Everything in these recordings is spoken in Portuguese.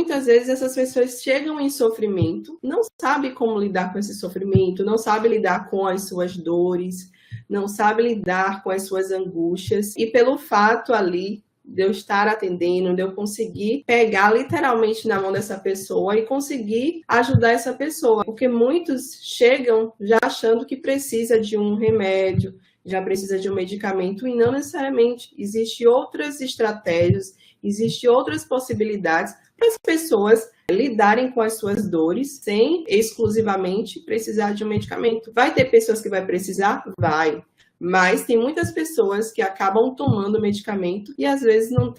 muitas vezes essas pessoas chegam em sofrimento, não sabem como lidar com esse sofrimento, não sabem lidar com as suas dores, não sabem lidar com as suas angústias, e pelo fato ali de eu estar atendendo, de eu conseguir pegar literalmente na mão dessa pessoa e conseguir ajudar essa pessoa. Porque muitos chegam já achando que precisa de um remédio, já precisa de um medicamento, e não necessariamente. Existem outras estratégias, existem outras possibilidades para as pessoas lidarem com as suas dores sem exclusivamente precisar de um medicamento. Vai ter pessoas que vai precisar? Vai. Mas tem muitas pessoas que acabam tomando medicamento e às vezes não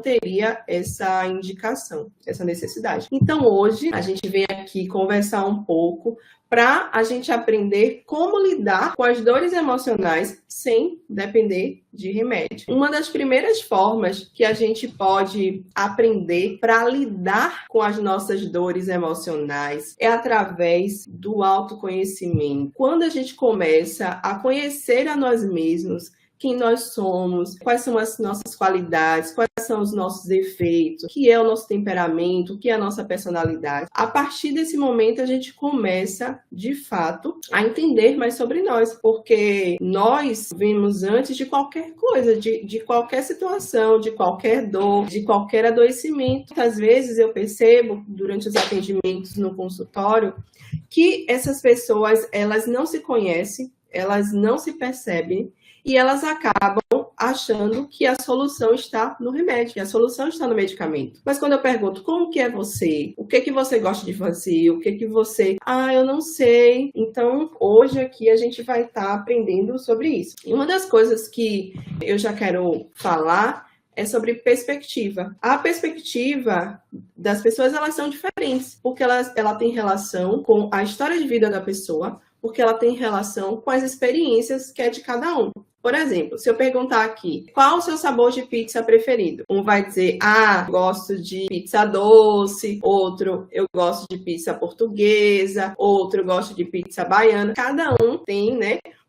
teria essa indicação, essa necessidade. Então hoje a gente vem aqui conversar um pouco para a gente aprender como lidar com as dores emocionais sem depender de remédio. Uma das primeiras formas que a gente pode aprender para lidar com as nossas dores emocionais é através do autoconhecimento. Quando a gente começa a conhecer a nós mesmos, quem nós somos, quais são as nossas qualidades, quais são os nossos defeitos, o que é o nosso temperamento, o que é a nossa personalidade. A partir desse momento, a gente começa, de fato, a entender mais sobre nós, porque nós vimos antes de qualquer coisa, de qualquer situação, de qualquer dor, de qualquer adoecimento. Muitas vezes eu percebo, durante os atendimentos no consultório, que essas pessoas, elas não se conhecem, elas não se percebem, e elas acabam achando que a solução está no remédio, que a solução está no medicamento. Mas quando eu pergunto, como que é você? O que você gosta de fazer? O que você... eu não sei. Então, hoje aqui a gente vai estar aprendendo sobre isso. E uma das coisas que eu já quero falar é sobre perspectiva. A perspectiva das pessoas, elas são diferentes, porque ela tem relação com a história de vida da pessoa, porque ela tem relação com as experiências que é de cada um. Por exemplo, se eu perguntar aqui, qual o seu sabor de pizza preferido? Um vai dizer, gosto de pizza doce, outro, eu gosto de pizza portuguesa, outro, gosto de pizza baiana. Cada um tem,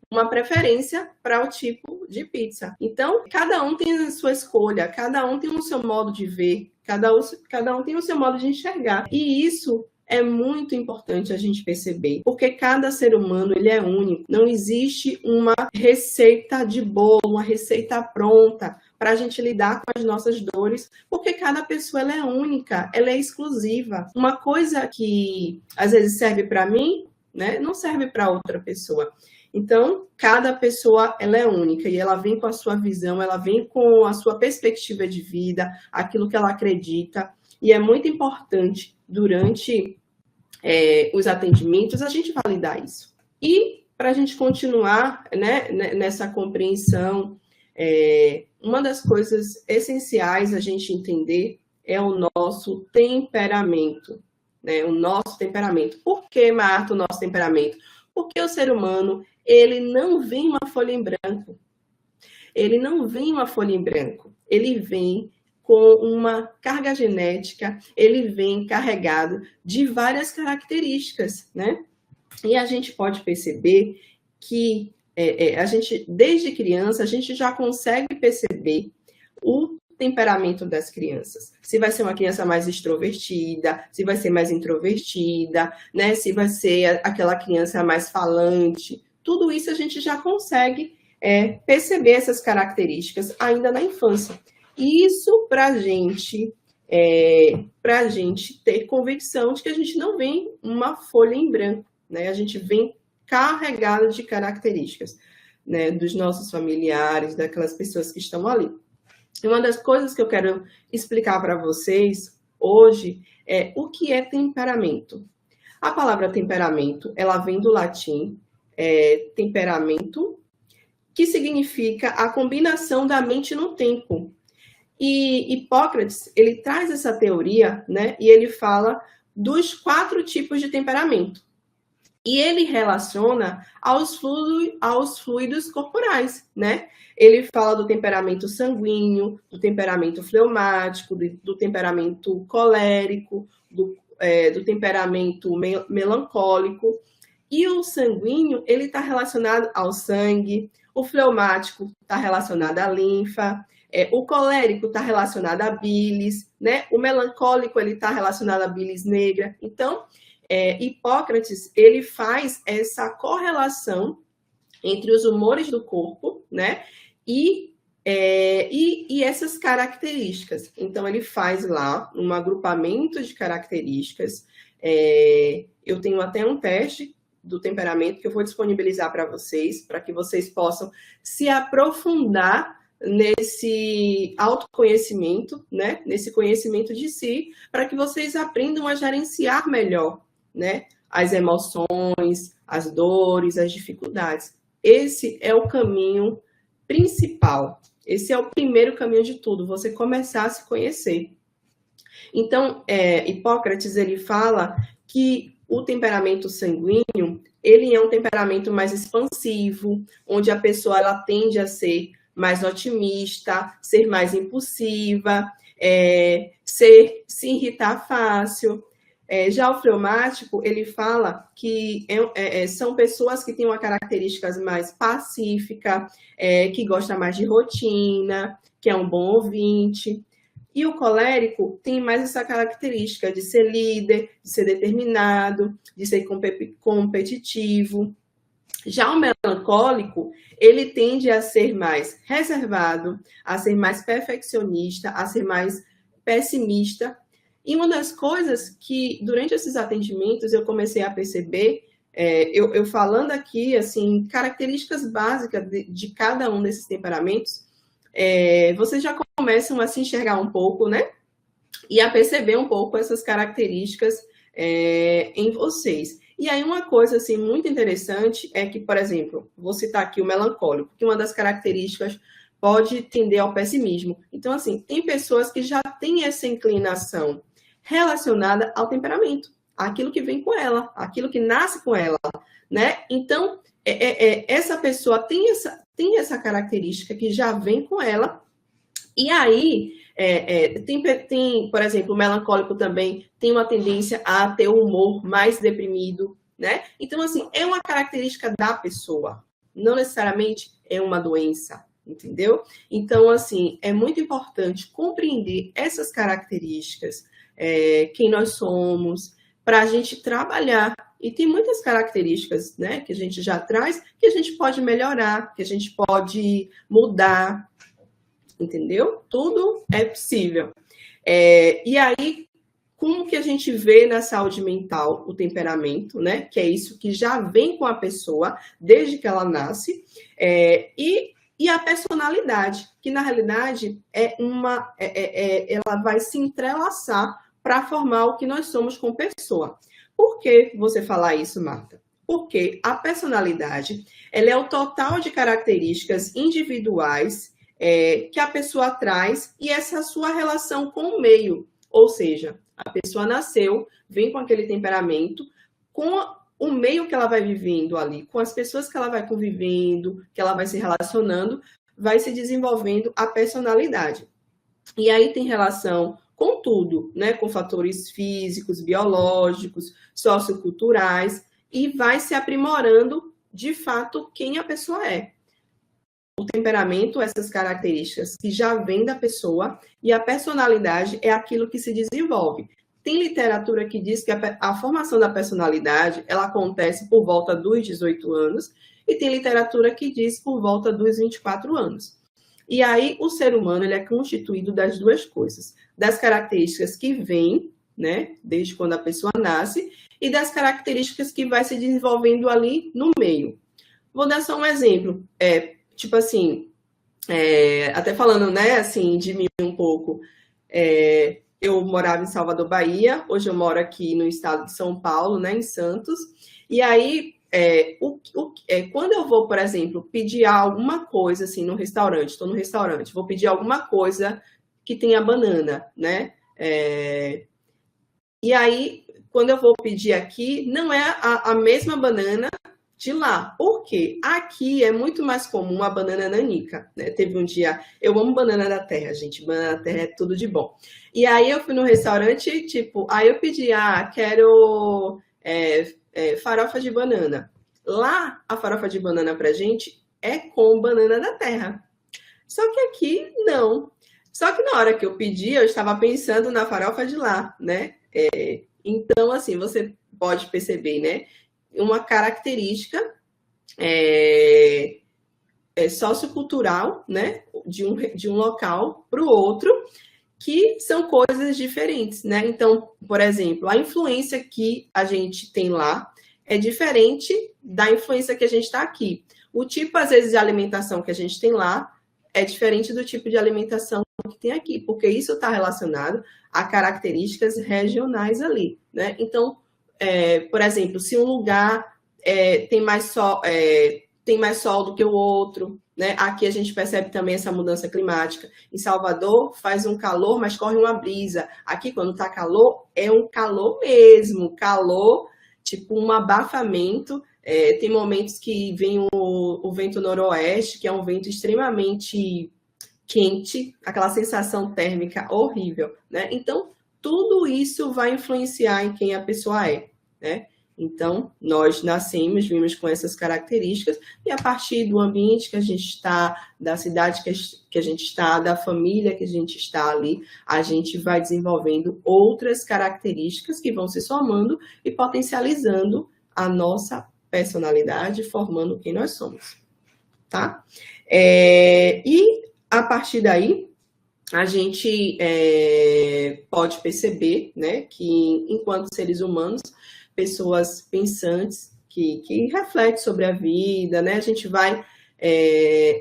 uma preferência para o tipo de pizza. Então, cada um tem a sua escolha, cada um tem o seu modo de ver, cada um tem o seu modo de enxergar. E isso é muito importante a gente perceber, porque cada ser humano, ele é único. Não existe uma receita de bolo, uma receita pronta para a gente lidar com as nossas dores, porque cada pessoa, ela é única, ela é exclusiva. Uma coisa que às vezes serve para mim, não serve para outra pessoa. Então, cada pessoa, ela é única e ela vem com a sua visão, ela vem com a sua perspectiva de vida, aquilo que ela acredita. E é muito importante, durante os atendimentos, a gente validar isso. E, para a gente continuar nessa compreensão, uma das coisas essenciais a gente entender é o nosso temperamento. O nosso temperamento. Por que, Marta, o nosso temperamento? Porque o ser humano, ele não vem uma folha em branco. Ele não vem uma folha em branco. Ele vem com uma carga genética, ele vem carregado de várias características, E a gente pode perceber que a gente, desde criança, a gente já consegue perceber o temperamento das crianças. Se vai ser uma criança mais extrovertida, se vai ser mais introvertida, se vai ser aquela criança mais falante. Tudo isso a gente já consegue perceber essas características ainda na infância. E isso para a gente ter convicção de que a gente não vem uma folha em branco, A gente vem carregado de características, dos nossos familiares, daquelas pessoas que estão ali. E uma das coisas que eu quero explicar para vocês hoje é o que é temperamento. A palavra temperamento, ela vem do latim temperamento, que significa a combinação da mente no tempo. E Hipócrates, ele traz essa teoria, e ele fala dos 4 tipos de temperamento. E ele relaciona aos fluidos corporais, Ele fala do temperamento sanguíneo, do temperamento fleumático, do temperamento colérico, do temperamento melancólico. E o sanguíneo, ele está relacionado ao sangue, o fleumático está relacionado à linfa, O colérico está relacionado à bilis, né? O melancólico ele está relacionado à bilis negra. Então, Hipócrates ele faz essa correlação entre os humores do corpo, né? E essas características. Então, ele faz lá um agrupamento de características. Eu tenho até um teste do temperamento que eu vou disponibilizar para que vocês possam se aprofundar nesse autoconhecimento, né? Nesse conhecimento de si, para que vocês aprendam a gerenciar melhor, né? As emoções, as dores, as dificuldades. Esse é o caminho principal. Esse é o primeiro caminho de tudo, você começar a se conhecer. Então, Hipócrates, ele fala que o temperamento sanguíneo, ele é um temperamento mais expansivo, onde a pessoa ela tende a ser mais otimista, ser mais impulsiva, se irritar fácil. Já o fleumático, ele fala que são pessoas que têm uma característica mais pacífica, que gosta mais de rotina, que é um bom ouvinte. E o colérico tem mais essa característica de ser líder, de ser determinado, de ser competitivo. Já o melancólico, ele tende a ser mais reservado, a ser mais perfeccionista, a ser mais pessimista. E uma das coisas que, durante esses atendimentos, eu comecei a perceber, eu falando aqui, assim, características básicas de cada um desses temperamentos, vocês já começam a se enxergar um pouco, né? E a perceber um pouco essas características em vocês. E aí uma coisa assim, muito interessante é que, por exemplo, vou citar aqui o melancólico, que uma das características pode tender ao pessimismo. Então, assim, tem pessoas que já têm essa inclinação relacionada ao temperamento, aquilo que vem com ela, aquilo que nasce com ela, né? Então, essa pessoa tem essa característica que já vem com ela, e aí tem, por exemplo, o melancólico também tem uma tendência a ter o humor mais deprimido, né? Então, assim, é uma característica da pessoa, não necessariamente é uma doença, entendeu? Então, assim, é muito importante compreender essas características, quem nós somos, para a gente trabalhar. E tem muitas características, né, que a gente já traz, que a gente pode melhorar, que a gente pode mudar, entendeu? Tudo é possível. E aí, como que a gente vê na saúde mental o temperamento, né? Que é isso que já vem com a pessoa desde que ela nasce, e a personalidade, que na realidade ela vai se entrelaçar para formar o que nós somos como pessoa. Por que você falar isso, Marta? Porque a personalidade ela é o total de características individuais que a pessoa traz e essa sua relação com o meio. Ou seja, a pessoa nasceu, vem com aquele temperamento, com o meio que ela vai vivendo ali, com as pessoas que ela vai convivendo, que ela vai se relacionando, vai se desenvolvendo a personalidade. E aí tem relação com tudo, né? Com fatores físicos, biológicos, socioculturais, e vai se aprimorando, de fato, quem a pessoa é. O temperamento, essas características que já vêm da pessoa, e a personalidade é aquilo que se desenvolve. Tem literatura que diz que a formação da personalidade, ela acontece por volta dos 18 anos, e tem literatura que diz por volta dos 24 anos. E aí, o ser humano ele é constituído das duas coisas, das características que vêm, né, desde quando a pessoa nasce, e das características que vai se desenvolvendo ali no meio. Vou dar só um exemplo, tipo assim, até falando, né, assim, de mim um pouco, eu morava em Salvador, Bahia, hoje eu moro aqui no estado de São Paulo, né, em Santos, e aí, quando eu vou, por exemplo, pedir alguma coisa, assim, no restaurante, estou no restaurante, vou pedir alguma coisa que tenha banana, né, e aí, quando eu vou pedir aqui, não é a mesma banana de lá. Por quê? Aqui é muito mais comum a banana nanica, né? Teve um dia... Eu amo banana da terra, gente. Banana da terra é tudo de bom. E aí eu fui no restaurante, tipo... Aí eu pedi, quero farofa de banana. Lá, a farofa de banana pra gente é com banana da terra. Só que aqui, não. Só que na hora que eu pedi, eu estava pensando na farofa de lá, né? Então, assim, você pode perceber, né? Uma característica sociocultural, né? De um local para o outro, que são coisas diferentes, né? Então, por exemplo, a influência que a gente tem lá é diferente da influência que a gente está aqui. O tipo, às vezes, de alimentação que a gente tem lá é diferente do tipo de alimentação que tem aqui, porque isso está relacionado a características regionais ali, né? Então, por exemplo, se um lugar tem mais sol do que o outro, né? Aqui a gente percebe também essa mudança climática. Em Salvador faz um calor, mas corre uma brisa. Aqui, quando está calor, é um calor mesmo, calor, tipo um abafamento. Tem momentos que vem o vento noroeste, que é um vento extremamente quente, aquela sensação térmica horrível, né? Então, tudo isso vai influenciar em quem a pessoa é, né? Então, nós nascemos, vimos com essas características, e a partir do ambiente que a gente está, da cidade que a gente está, da família que a gente está ali, a gente vai desenvolvendo outras características que vão se somando e potencializando a nossa personalidade, formando quem nós somos, tá? E a partir daí, a gente pode perceber, né, que enquanto seres humanos, pessoas pensantes que refletem sobre a vida, né, a gente vai,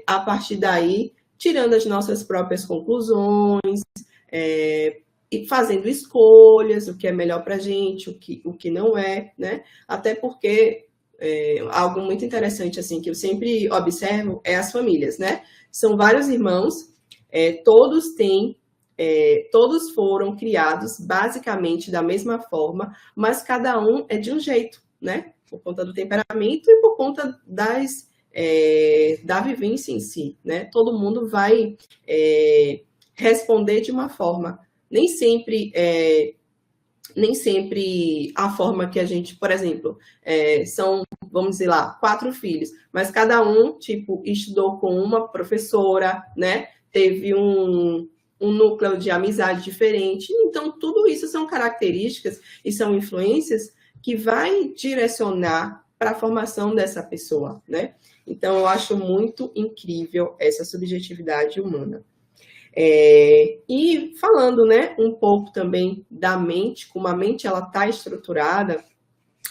a partir daí, tirando as nossas próprias conclusões, e fazendo escolhas, o que é melhor para a gente, o que não é, né, até porque algo muito interessante, assim, que eu sempre observo é as famílias, né, são vários irmãos, todos foram criados basicamente da mesma forma, mas cada um é de um jeito, né? Por conta do temperamento e por conta da vivência em si, né? Todo mundo vai responder de uma forma. Nem sempre a forma que a gente, por exemplo, são, vamos dizer lá, 4 filhos, mas cada um, tipo, estudou com uma professora, né? Teve um núcleo de amizade diferente. Então, tudo isso são características e são influências que vai direcionar para a formação dessa pessoa, né? Então, eu acho muito incrível essa subjetividade humana. E falando, né, um pouco também da mente, como a mente ela está estruturada,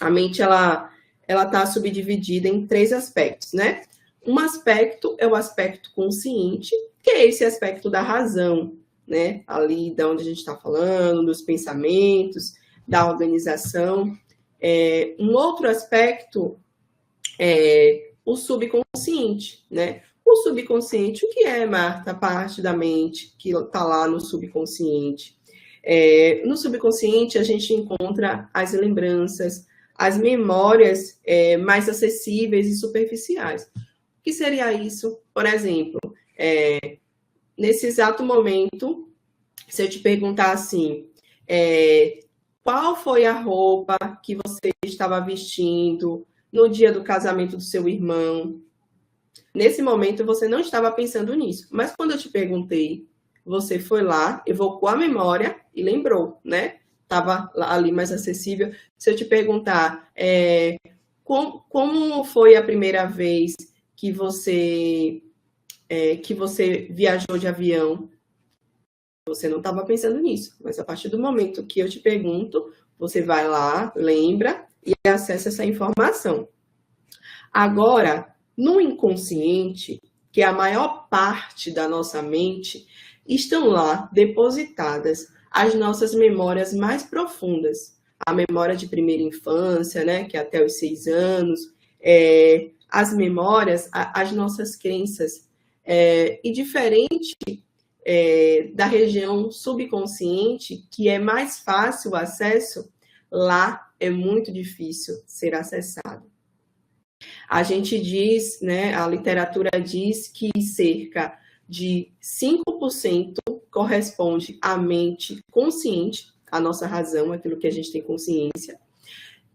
a mente ela está subdividida em 3 aspectos, né? Um aspecto é o aspecto consciente, que é esse aspecto da razão, né? Ali da onde a gente está falando, dos pensamentos, da organização. Um outro aspecto é o subconsciente, né? O subconsciente, o que é, Marta? A parte da mente que está lá no subconsciente. No subconsciente, a gente encontra as lembranças, as memórias mais acessíveis e superficiais. O que seria isso? Por exemplo, nesse exato momento, se eu te perguntar assim, qual foi a roupa que você estava vestindo no dia do casamento do seu irmão? Nesse momento, você não estava pensando nisso. Mas quando eu te perguntei, você foi lá, evocou a memória e lembrou, né? Estava ali mais acessível. Se eu te perguntar, como foi a primeira vez que você viajou de avião? Você não estava pensando nisso. Mas a partir do momento que eu te pergunto, você vai lá, lembra e acessa essa informação. Agora, no inconsciente, que é a maior parte da nossa mente, estão lá depositadas as nossas memórias mais profundas. A memória de primeira infância, né, que é até os 6 anos, as memórias, as nossas crenças. E diferente da região subconsciente, que é mais fácil o acesso, lá é muito difícil ser acessado. A gente diz, né, a literatura diz que cerca de 5% corresponde à mente consciente, à nossa razão, aquilo que a gente tem consciência.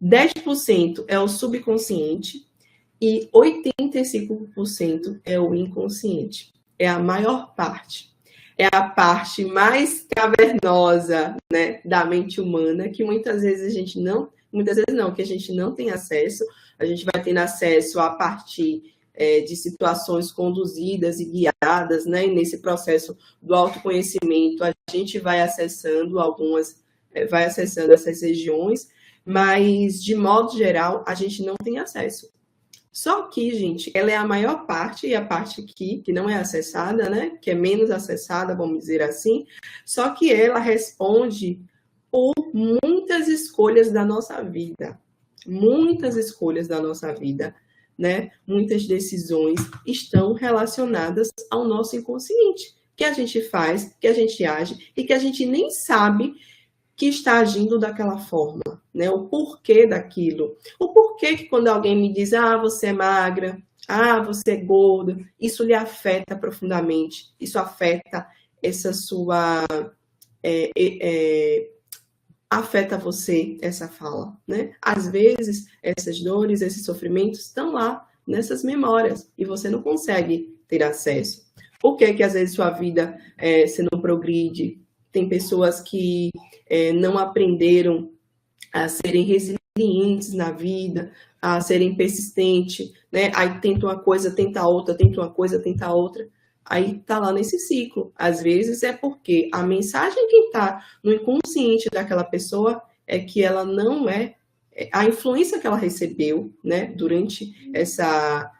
10% é o subconsciente e 85% é o inconsciente. é a maior parte. É a parte mais cavernosa, né, da mente humana, que muitas vezes que a gente não tem acesso. A gente vai tendo acesso a partir de situações conduzidas e guiadas, né? E nesse processo do autoconhecimento, a gente vai acessando essas regiões, mas, de modo geral, a gente não tem acesso. Só que, gente, ela é a maior parte, e a parte que não é acessada, né? Que é menos acessada, vamos dizer assim, só que ela responde por muitas escolhas da nossa vida. Muitas escolhas da nossa vida, né? Muitas decisões estão relacionadas ao nosso inconsciente, que a gente faz, que a gente age e que a gente nem sabe que está agindo daquela forma, né? O porquê daquilo. O porquê que quando alguém me diz, você é magra, você é gorda, isso lhe afeta profundamente. Isso afeta essa sua... afeta você, essa fala, né? Às vezes, essas dores, esses sofrimentos estão lá, nessas memórias, e você não consegue ter acesso. Por que às vezes sua vida você não progride? Tem pessoas que não aprenderam a serem resilientes na vida, a serem persistentes, né? Aí tenta uma coisa, tenta outra, tenta uma coisa, tenta outra. Aí tá lá nesse ciclo. Às vezes é porque a mensagem que está no inconsciente daquela pessoa é que ela não é a influência que ela recebeu, né, durante essa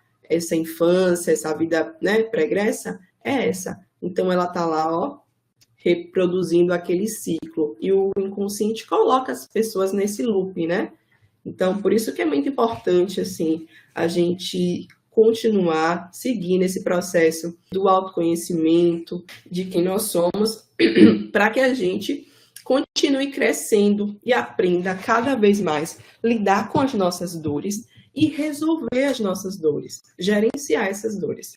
infância, essa vida, né, pregressa, é essa. Então ela tá lá, reproduzindo aquele ciclo. E o inconsciente coloca as pessoas nesse loop, né? Então, por isso que é muito importante, assim, a gente continuar, seguir nesse processo do autoconhecimento de quem nós somos, para que a gente continue crescendo e aprenda cada vez mais lidar com as nossas dores e resolver as nossas dores, gerenciar essas dores.